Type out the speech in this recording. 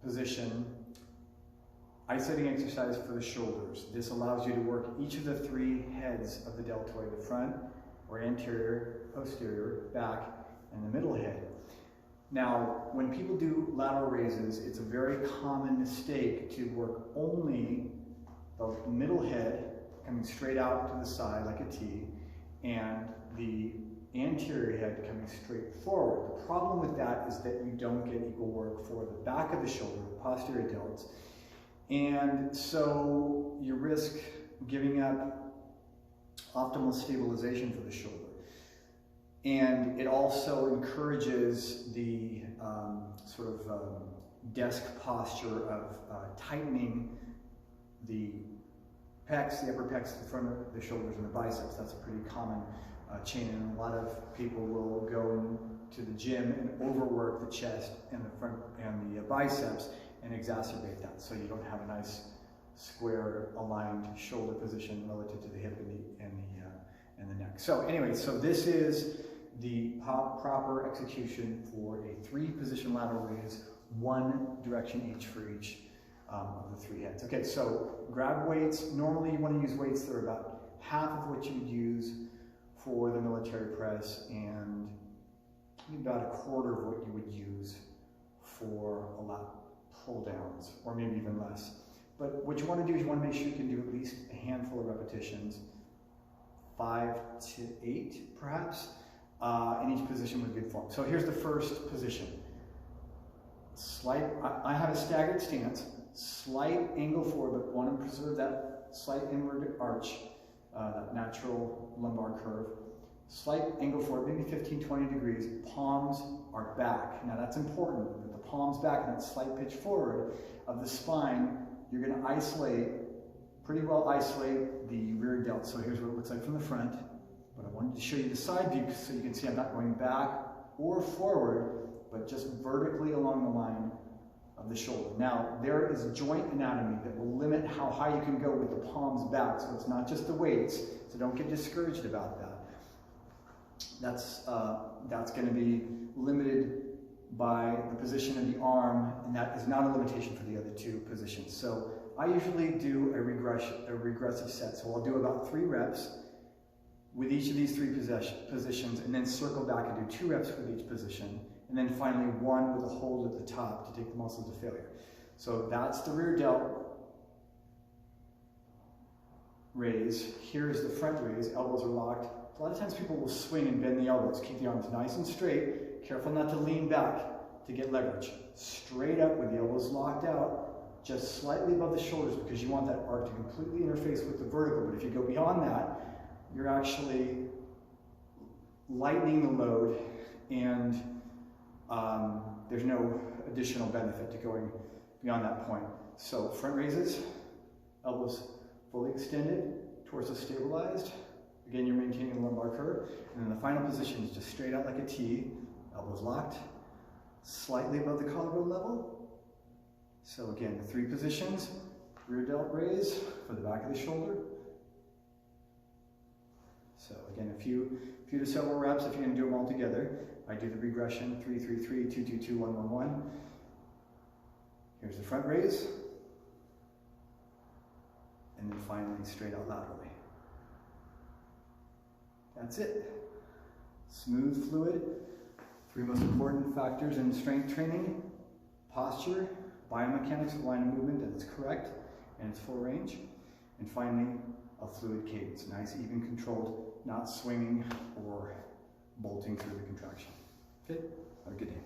position, isolating exercise for the shoulders. This allows you to work each of the three heads of the deltoid, the front or anterior, posterior, back, and the middle head. Now, when people do lateral raises, it's a very common mistake to work only the middle head coming straight out to the side like a T, and the anterior head coming straight forward. The problem with that is that you don't get equal work for the back of the shoulder, the posterior delts, and so you risk giving up optimal stabilization for the shoulder. And it also encourages the desk posture of tightening the pecs, the upper pecs, the front of the shoulders, and the biceps. That's a pretty common chain, and a lot of people will go into the gym and overwork the chest and the front and the biceps and exacerbate that, so you don't have a nice square aligned shoulder position relative to the hip and the neck. So anyway, so this is the proper execution for a 3-position lateral raise, 1 direction each for each of the 3 heads. Okay, so grab weights. Normally you want to use weights that are about half of what you would use for the military press and about a quarter of what you would use for a lat pull downs, or maybe even less. But what you want to do is you want to make sure you can do at least a handful of repetitions, 5 to 8 perhaps, in each position with good form. So here's the first position. I have a staggered stance, slight angle forward, but want to preserve that slight inward arch, that natural lumbar curve. Slight angle forward, maybe 15-20 degrees. Palms are back. Now that's important, that the palms back and that slight pitch forward of the spine. You're going to isolate, pretty well isolate the rear delt. So here's what it looks like from the front. But I wanted to show you the side view so you can see I'm not going back or forward, but just vertically along the line of the shoulder. Now, there is joint anatomy that will limit how high you can go with the palms back, so it's not just the weights, so don't get discouraged about that. That's going to be limited by the position of the arm, and that is not a limitation for the other 2 positions. So I usually do a regressive set, so I'll do about 3 reps with each of these 3 positions, and then circle back and do 2 reps with each position, and then finally 1 with a hold at the top to take the muscles to failure. So that's the rear delt raise. Here's the front raise. Elbows are locked. A lot of times people will swing and bend the elbows. Keep the arms nice and straight. Careful not to lean back to get leverage. Straight up with the elbows locked out, just slightly above the shoulders, because you want that arc to completely interface with the vertical. But if you go beyond that, you're actually lightening the load, and there's no additional benefit to going beyond that point. So front raises, elbows fully extended, torso stabilized. Again, you're maintaining the lumbar curve. And then the final position is just straight out like a T, elbows locked, slightly above the collarbone level. So again, the 3 positions, rear delt raise for the back of the shoulder. So again, a few to several reps if you're going to do them all together. I do the regression, 3, 3, 3, 2, 2, 2, 1, 1, 1. Here's the front raise. And then finally, straight out laterally. That's it. Smooth, fluid. 3 most important factors in strength training: posture, biomechanics of line of movement that is correct and its full range, and finally, a fluid cadence. Nice, even, controlled, not swinging or bolting through the contraction. Okay? Have a good day.